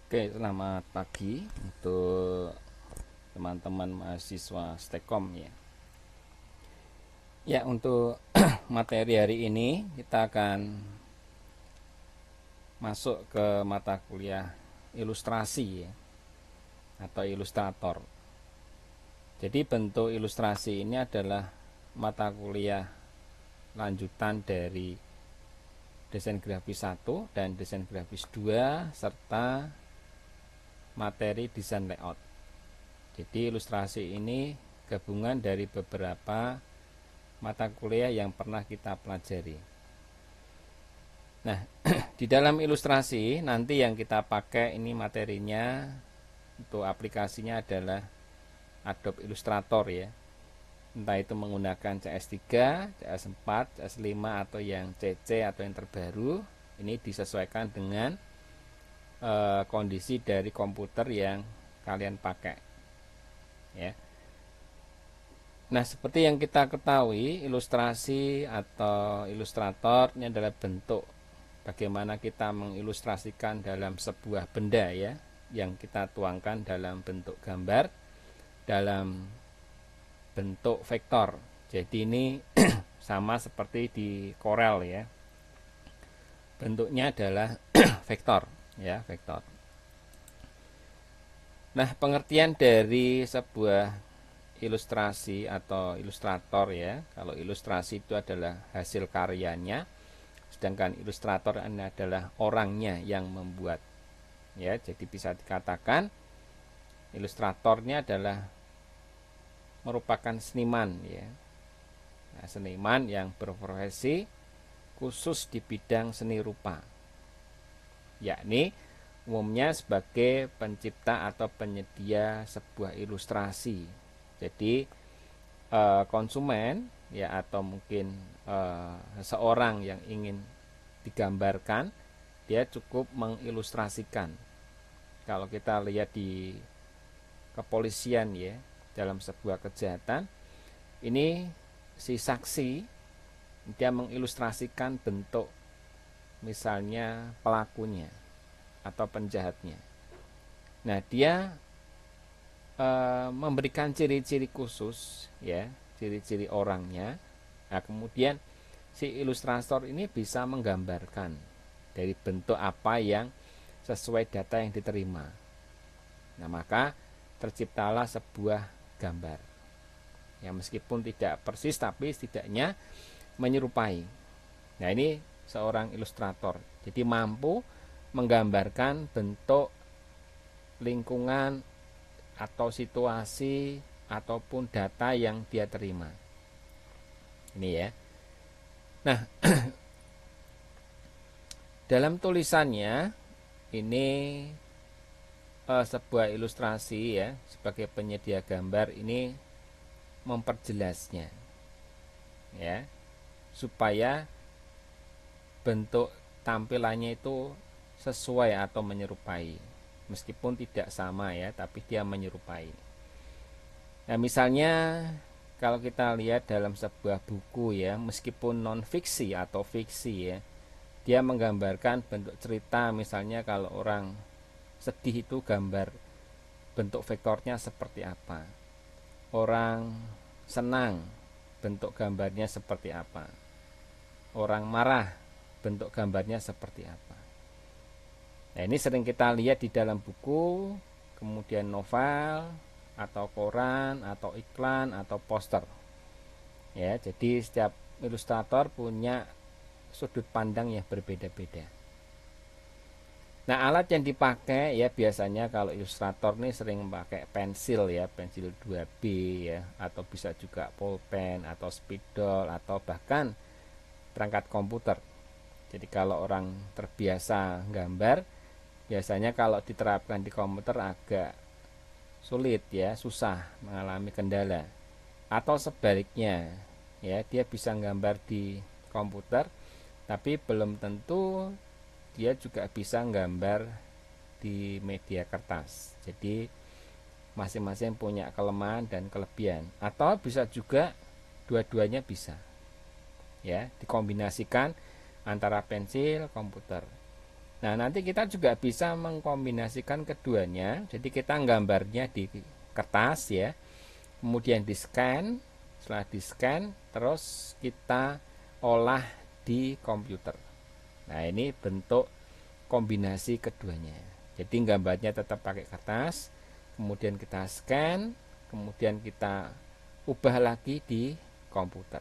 Oke, selamat pagi untuk teman-teman mahasiswa Stekom ya. Ya, untuk materi hari ini kita akan masuk ke mata kuliah ilustrasi ya, atau ilustrator. Jadi bentuk ilustrasi ini adalah mata kuliah lanjutan dari desain grafis 1 dan desain grafis 2 serta materi desain layout. Jadi ilustrasi ini gabungan dari beberapa mata kuliah yang pernah kita pelajari. Nah, di dalam ilustrasi nanti yang kita pakai ini materinya untuk aplikasinya adalah Adobe Illustrator ya. Entah itu menggunakan CS3, CS4, CS5 atau yang CC atau yang terbaru. Ini disesuaikan dengan kondisi dari komputer yang kalian pakai. Ya. Nah, seperti yang kita ketahui, ilustrasi atau ilustrator ini adalah bentuk bagaimana kita mengilustrasikan dalam sebuah benda ya, yang kita tuangkan dalam bentuk gambar, dalam bentuk vektor. Jadi ini sama seperti di Corel ya. Bentuknya adalah vektor ya, vektor. Nah, pengertian dari sebuah ilustrasi atau ilustrator ya. Kalau ilustrasi itu adalah hasil karyanya, sedangkan ilustrator ini adalah orangnya yang membuat. Ya, jadi bisa dikatakan ilustratornya adalah merupakan seniman ya. Nah, seniman yang berprofesi khusus di bidang seni rupa. Yakni umumnya sebagai pencipta atau penyedia sebuah ilustrasi. Jadi konsumen ya atau mungkin seseorang yang ingin digambarkan, dia cukup mengilustrasikan. Kalau kita lihat di kepolisian ya, dalam sebuah kejahatan, ini si saksi dia mengilustrasikan bentuk misalnya pelakunya atau penjahatnya. Nah, dia memberikan ciri-ciri khusus ya, ciri-ciri orangnya. Nah, kemudian si ilustrator ini bisa menggambarkan dari bentuk apa yang sesuai data yang diterima. Nah, maka terciptalah sebuah gambar. Ya, meskipun tidak persis tapi setidaknya menyerupai. Nah, ini seorang ilustrator. Jadi mampu menggambarkan bentuk lingkungan atau situasi ataupun data yang dia terima. Ini ya. Nah, dalam tulisannya ini sebuah ilustrasi ya, sebagai penyedia gambar ini memperjelasnya. Ya. Supaya bentuk tampilannya itu sesuai atau menyerupai. Meskipun tidak sama ya, tapi dia menyerupai. Nah, misalnya kalau kita lihat dalam sebuah buku ya, meskipun non fiksi atau fiksi ya, dia menggambarkan bentuk cerita. Misalnya kalau orang sedih itu gambar bentuk vektornya seperti apa. Orang senang bentuk gambarnya seperti apa. Orang marah bentuk gambarnya seperti apa. Nah, ini sering kita lihat di dalam buku, kemudian novel, atau koran, atau iklan, atau poster. Ya, jadi setiap ilustrator punya sudut pandang yang berbeda-beda. Nah, alat yang dipakai ya biasanya kalau ilustrator nih sering pakai pensil ya, pensil 2B ya, atau bisa juga pulpen atau spidol atau bahkan perangkat komputer. Jadi kalau orang terbiasa gambar, biasanya kalau diterapkan di komputer agak sulit ya, susah, mengalami kendala. Atau sebaliknya, ya dia bisa gambar di komputer, tapi belum tentu dia juga bisa gambar di media kertas. Jadi masing-masing punya kelemahan dan kelebihan. Atau bisa juga dua-duanya bisa. Ya, dikombinasikan antara pensil, komputer. Nah, nanti kita juga bisa mengkombinasikan keduanya. Jadi kita gambarnya di kertas ya, kemudian di scan. Setelah di scan, terus kita olah di komputer. Nah, ini bentuk kombinasi keduanya. Jadi gambarnya tetap pakai kertas, kemudian kita scan, kemudian kita ubah lagi di komputer.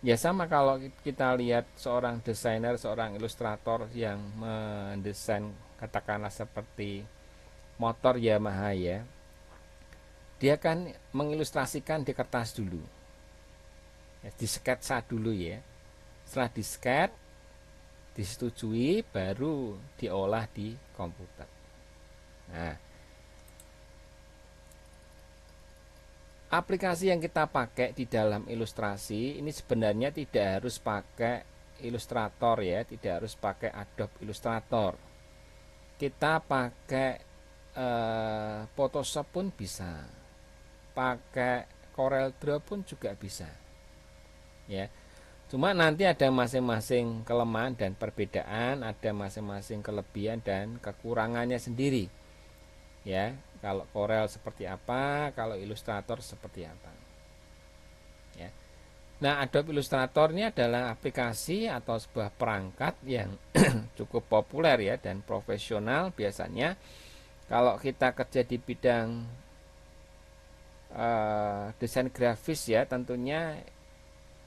Ya sama kalau kita lihat seorang desainer, seorang ilustrator yang mendesain katakanlah seperti motor Yamaha ya. Dia kan mengilustrasikan di kertas dulu. Ya, di sketsa dulu ya. Setelah di sketch, disetujui baru diolah di komputer. Nah, aplikasi yang kita pakai di dalam ilustrasi ini sebenarnya tidak harus pakai Illustrator ya, tidak harus pakai Adobe Illustrator. Kita pakai Photoshop pun bisa, pakai Corel Draw pun juga bisa. Ya, cuma nanti ada masing-masing kelemahan dan perbedaan, ada masing-masing kelebihan dan kekurangannya sendiri. Ya, kalau Corel seperti apa, kalau Illustrator seperti apa. Ya. Nah, Adobe Illustrator ini adalah aplikasi atau sebuah perangkat yang cukup populer ya dan profesional biasanya. Kalau kita kerja di bidang desain grafis ya, tentunya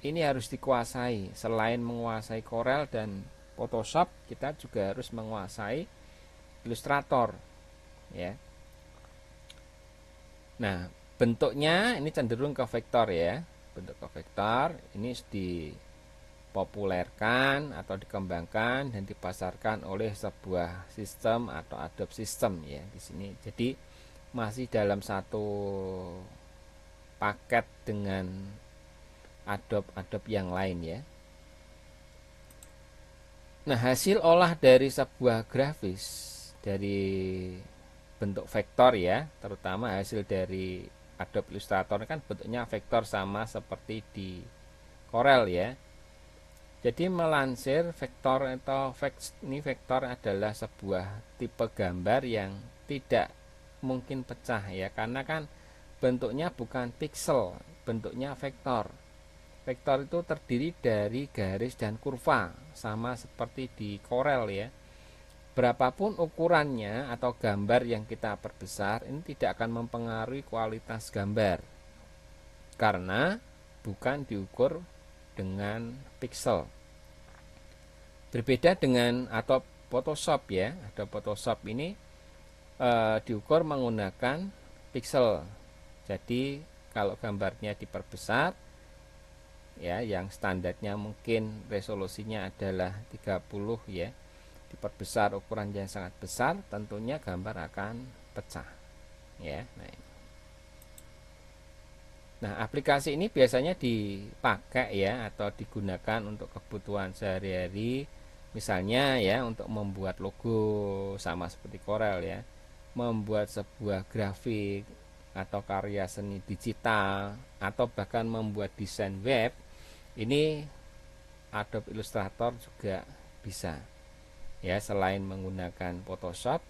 ini harus dikuasai. Selain menguasai Corel dan Photoshop, kita juga harus menguasai Illustrator ya. Nah, bentuknya ini cenderung ke vektor ya. Bentuk ke vektor ini dipopulerkan atau dikembangkan dan dipasarkan oleh sebuah sistem atau Adobe System ya di sini. Jadi masih dalam satu paket dengan Adobe yang lain ya. Nah, hasil olah dari sebuah grafis dari bentuk vektor ya, terutama hasil dari Adobe Illustrator kan bentuknya vektor sama seperti di Corel ya. Jadi melansir vektor atau ini vektor adalah sebuah tipe gambar yang tidak mungkin pecah ya, karena kan bentuknya bukan pixel, bentuknya vektor. Vektor itu terdiri dari garis dan kurva, sama seperti di Corel ya. Berapapun ukurannya atau gambar yang kita perbesar, ini tidak akan mempengaruhi kualitas gambar karena bukan diukur dengan pixel. Berbeda dengan atau Photoshop ya, ada Photoshop ini diukur menggunakan pixel. Jadi kalau gambarnya diperbesar ya, yang standarnya mungkin resolusinya adalah 30 ya, diperbesar ukuran yang sangat besar, tentunya gambar akan pecah ya. Nah, aplikasi ini biasanya dipakai ya atau digunakan untuk kebutuhan sehari-hari, misalnya ya untuk membuat logo sama seperti Corel ya, membuat sebuah grafik atau karya seni digital, atau bahkan membuat desain web. Ini Adobe Illustrator juga bisa ya, selain menggunakan Photoshop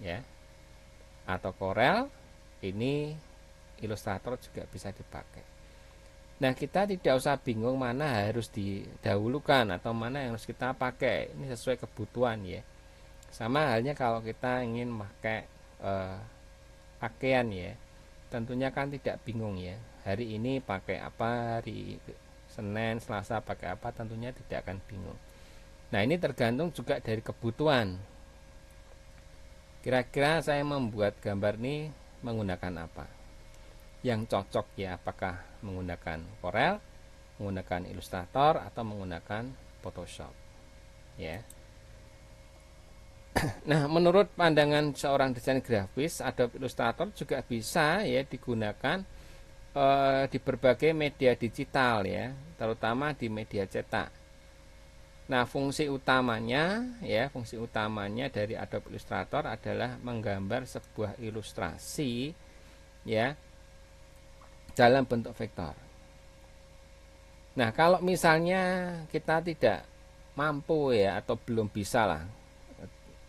ya atau Corel, ini Illustrator juga bisa dipakai. Nah, kita tidak usah bingung mana harus didahulukan atau mana yang harus kita pakai. Ini sesuai kebutuhan ya. Sama halnya kalau kita ingin pakai pakaian ya, tentunya kan tidak bingung ya. Hari ini pakai apa, hari Senin, Selasa pakai apa, tentunya tidak akan bingung. Nah, ini tergantung juga dari kebutuhan. Kira-kira saya membuat gambar ini menggunakan apa? Yang cocok ya, apakah menggunakan Corel, menggunakan Illustrator, atau menggunakan Photoshop. Ya. Nah, menurut pandangan seorang desain grafis, Adobe Illustrator juga bisa ya digunakan di berbagai media digital ya, terutama di media cetak. Nah, fungsi utamanya dari Adobe Illustrator adalah menggambar sebuah ilustrasi ya dalam bentuk vektor. Nah, kalau misalnya kita tidak mampu ya atau belum bisa lah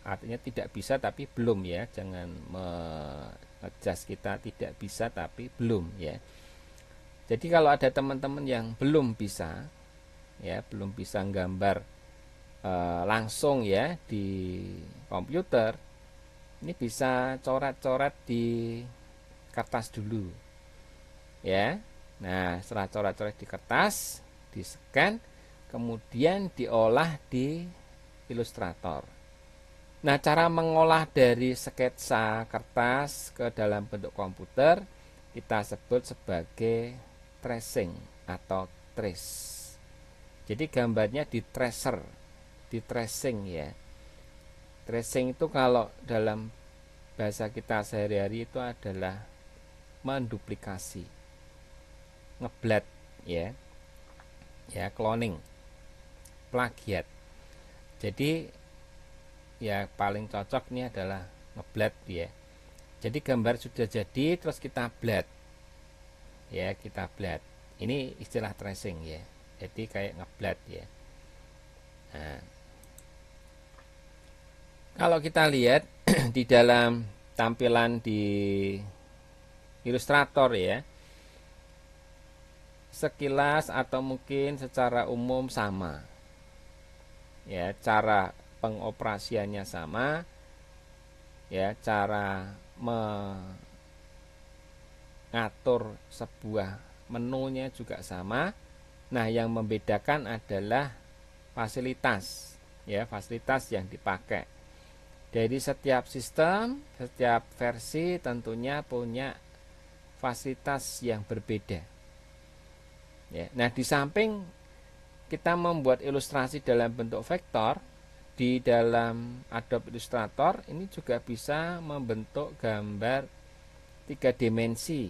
artinya tidak bisa tapi belum ya, jangan mengejas kita tidak bisa tapi belum ya. Jadi kalau ada teman-teman yang belum bisa ya, belum bisa gambar langsung ya di komputer, ini bisa coret-coret di kertas dulu ya. Nah, setelah coret-coret di kertas, di scan, kemudian diolah di Illustrator. Nah, cara mengolah dari sketsa kertas ke dalam bentuk komputer kita sebut sebagai tracing atau trace. Jadi gambarnya di tracer, di tracing ya. Tracing itu kalau dalam bahasa kita sehari-hari itu adalah menduplikasi, ngeblat ya, cloning, plagiat. Jadi ya paling cocok ini adalah ngeblat ya. Jadi gambar sudah jadi terus kita blat ya, kita blat. Ini istilah tracing ya. Jadi kayak ngeblat ya. Nah, kalau kita lihat di dalam tampilan di Illustrator ya, sekilas atau mungkin secara umum sama ya, cara pengoperasiannya sama ya, cara mengatur sebuah menunya juga sama. Nah, yang membedakan adalah fasilitas ya, fasilitas yang dipakai. Jadi setiap sistem, setiap versi tentunya punya fasilitas yang berbeda ya. Nah, di samping kita membuat ilustrasi dalam bentuk vektor, di dalam Adobe Illustrator ini juga bisa membentuk gambar 3 dimensi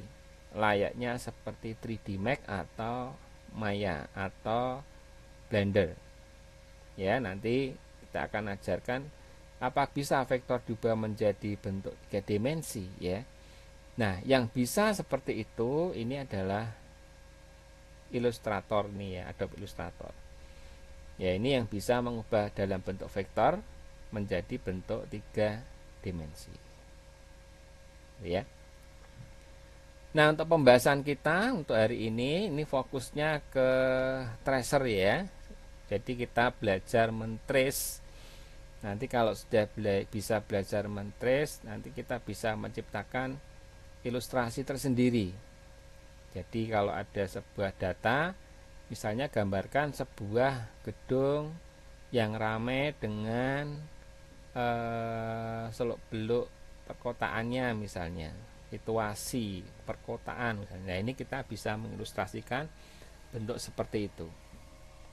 layaknya seperti 3D Max atau Maya atau Blender ya. Nanti kita akan ajarkan apa bisa vektor diubah menjadi bentuk 3 dimensi ya. Nah, yang bisa seperti itu ini adalah Illustrator nih ya, Adobe Illustrator. Ya, ini yang bisa mengubah dalam bentuk vektor menjadi bentuk 3 dimensi. Ya. Nah, untuk pembahasan kita untuk hari ini fokusnya ke tracer ya. Jadi kita belajar mentrace. Nanti kalau sudah bisa belajar mentrace, nanti kita bisa menciptakan ilustrasi tersendiri. Jadi kalau ada sebuah data, misalnya gambarkan sebuah gedung yang ramai dengan seluk-beluk perkotaannya misalnya, situasi perkotaan misalnya. Nah, ini kita bisa mengilustrasikan bentuk seperti itu.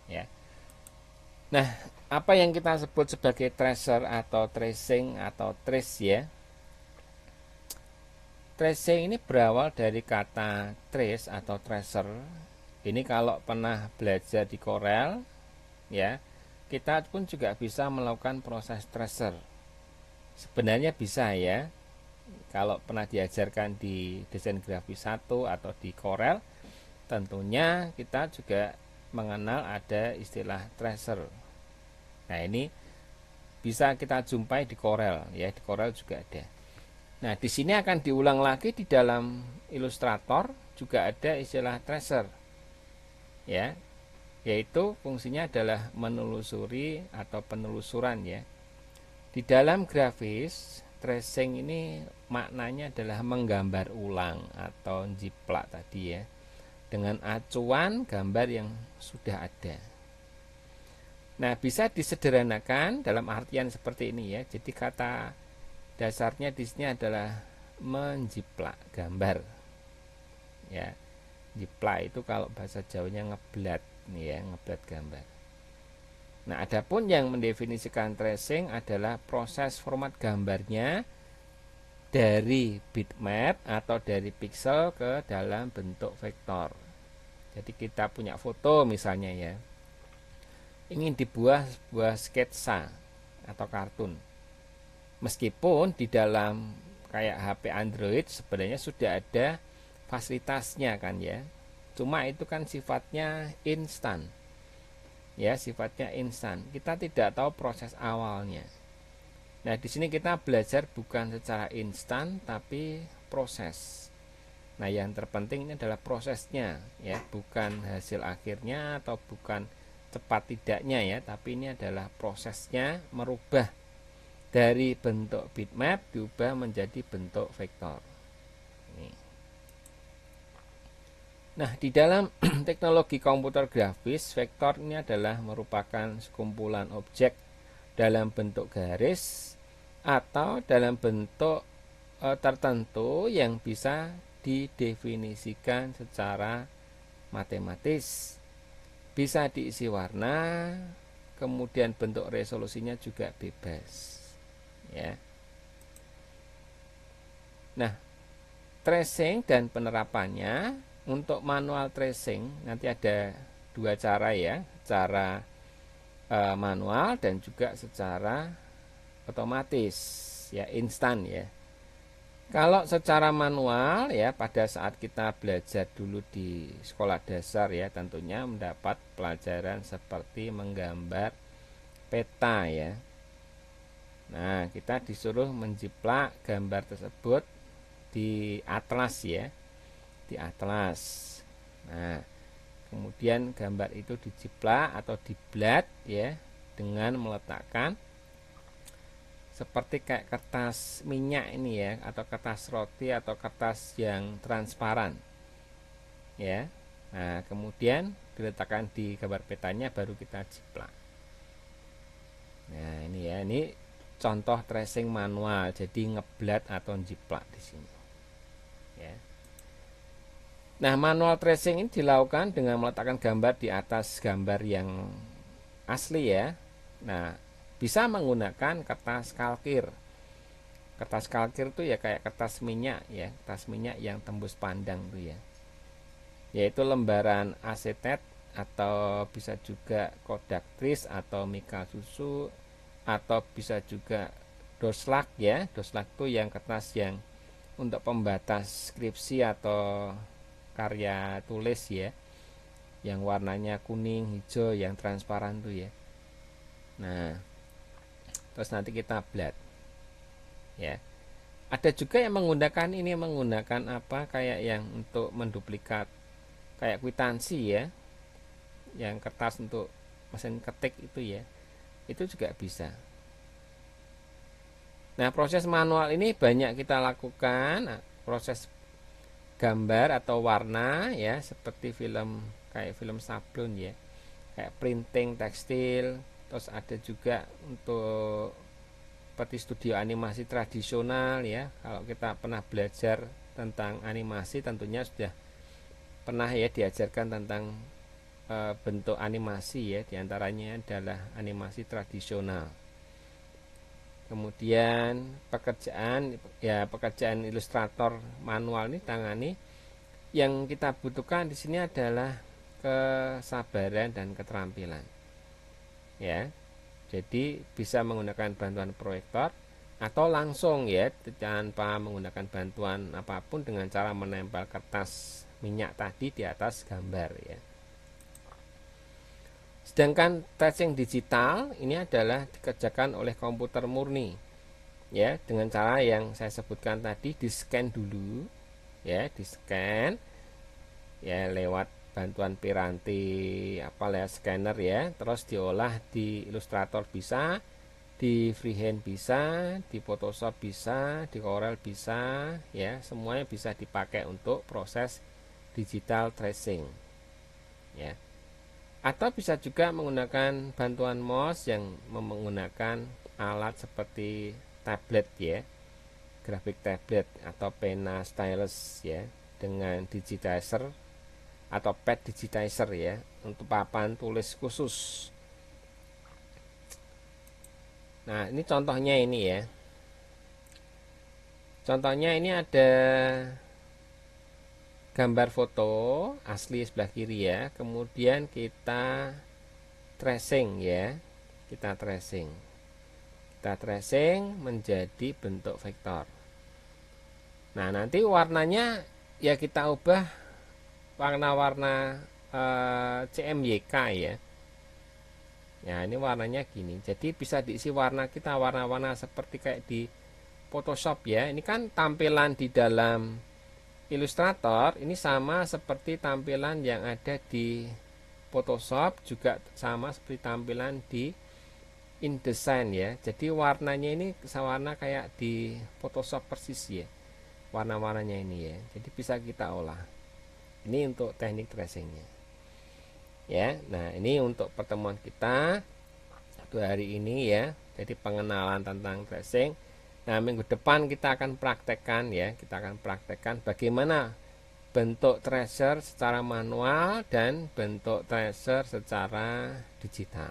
Ya. Nah, apa yang kita sebut sebagai tracer atau tracing atau trace ya? Tracing ini berawal dari kata trace atau tracer. Ini kalau pernah belajar di Corel ya, kita pun juga bisa melakukan proses tracer. Sebenarnya bisa ya. Kalau pernah diajarkan di desain grafis 1 atau di Corel, tentunya kita juga mengenal ada istilah tracer. Nah, ini bisa kita jumpai di Corel ya, di Corel juga ada. Nah, di sini akan diulang lagi di dalam Illustrator juga ada istilah tracer. Ya. Yaitu fungsinya adalah menelusuri atau penelusuran ya. Di dalam grafis, tracing ini maknanya adalah menggambar ulang atau jiplak tadi ya, dengan acuan gambar yang sudah ada. Nah, bisa disederhanakan dalam artian seperti ini ya. Jadi kata dasarnya di sini adalah menjiplak gambar. Ya. Jiplak itu kalau bahasa Jawanya ngeblat nih ya, ngeblat gambar. Nah, adapun yang mendefinisikan tracing adalah proses format gambarnya dari bitmap atau dari pixel ke dalam bentuk vektor. Jadi kita punya foto misalnya ya, ingin dibuat sebuah sketsa atau kartun. Meskipun di dalam kayak HP Android sebenarnya sudah ada fasilitasnya kan ya. Cuma itu kan sifatnya instan. Ya, sifatnya instan. Kita tidak tahu proses awalnya. Nah, di sini kita belajar bukan secara instan tapi proses. Nah, yang terpenting ini adalah prosesnya ya, bukan hasil akhirnya atau bukan cepat tidaknya ya, tapi ini adalah prosesnya merubah dari bentuk bitmap diubah menjadi bentuk vektor. Ini. Nah, di dalam teknologi komputer grafis, vektor ini adalah merupakan sekumpulan objek dalam bentuk garis atau dalam bentuk tertentu yang bisa didefinisikan secara matematis. Bisa diisi warna, kemudian bentuk resolusinya juga bebas. Ya. Nah, tracing dan penerapannya untuk manual tracing nanti ada dua cara ya, cara manual dan juga secara otomatis ya, instan ya. Kalau secara manual ya, pada saat kita belajar dulu di sekolah dasar ya, tentunya mendapat pelajaran seperti menggambar peta ya. Nah, kita disuruh menjiplak gambar tersebut di atlas ya, di atlas. Nah, kemudian gambar itu dijiplak atau diblat ya, dengan meletakkan seperti kayak kertas minyak ini ya, atau kertas roti atau kertas yang transparan ya. Nah, kemudian diletakkan di gambar petanya baru kita jiplak. Nah, ini ya, ini contoh tracing manual, jadi ngeblat atau jiplak di sini ya. Nah, manual tracing ini dilakukan dengan meletakkan gambar di atas gambar yang asli ya. Nah, bisa menggunakan kertas kalkir. Kertas kalkir itu ya kayak kertas minyak ya, kertas minyak yang tembus pandang tuh ya. Yaitu lembaran asetat atau bisa juga kodak tris atau mika susu atau bisa juga doslak ya. Doslak itu yang kertas yang untuk pembatas skripsi atau karya tulis ya, yang warnanya kuning, hijau, yang transparan tuh ya. Nah, terus nanti kita blat ya. Ada juga yang menggunakan ini, menggunakan apa, kayak yang untuk menduplikat kayak kwitansi ya, yang kertas untuk mesin ketik itu ya, itu juga bisa. Nah, proses manual ini banyak kita lakukan. Nah, proses gambar atau warna ya, seperti film, kayak film sablon ya, kayak printing tekstil. Terus ada juga untuk seperti studio animasi tradisional ya. Kalau kita pernah belajar tentang animasi, tentunya sudah pernah ya diajarkan tentang bentuk animasi ya, diantaranya adalah animasi tradisional. Kemudian pekerjaan ilustrator manual ini tangani, yang kita butuhkan di sini adalah kesabaran dan keterampilan ya. Jadi bisa menggunakan bantuan proyektor atau langsung ya, tanpa menggunakan bantuan apapun, dengan cara menempel kertas minyak tadi di atas gambar ya. Sedangkan tracing digital ini adalah dikerjakan oleh komputer murni ya, dengan cara yang saya sebutkan tadi, di-scan dulu ya, di-scan ya lewat bantuan piranti ya, scanner ya, terus diolah di Illustrator bisa, di freehand bisa, di Photoshop bisa, di Corel bisa ya, semuanya bisa dipakai untuk proses digital tracing ya. Atau bisa juga menggunakan bantuan mouse yang menggunakan alat seperti tablet ya, grafik tablet atau pena stylus ya, dengan digitizer atau pad digitizer ya, untuk papan tulis khusus. Nah, ini contohnya ini ya. Contohnya ini ada gambar foto asli sebelah kiri ya, kemudian kita tracing ya, kita tracing menjadi bentuk vektor. Nah, nanti warnanya ya kita ubah warna-warna CMYK ya. Ya, ini warnanya gini. Jadi bisa diisi warna kita, warna-warna seperti kayak di Photoshop ya. Ini kan tampilan di dalam Illustrator ini sama seperti tampilan yang ada di Photoshop, juga sama seperti tampilan di InDesign ya. Jadi warnanya ini warna kayak di Photoshop persis ya. Warna-warnanya ini ya. Jadi bisa kita olah. Ini untuk teknik tracingnya. Ya, nah ini untuk pertemuan kita hari ini ya. Jadi pengenalan tentang tracing. Nah, minggu depan kita akan praktekkan ya. Kita akan praktekkan bagaimana bentuk tracer secara manual dan bentuk tracer secara digital.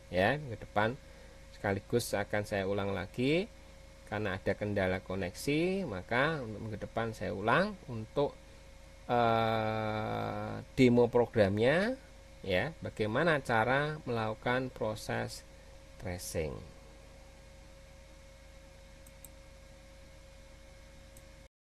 Ya, minggu depan sekaligus akan saya ulang lagi karena ada kendala koneksi, maka untuk minggu depan saya ulang untuk demo programnya ya, bagaimana cara melakukan proses tracing.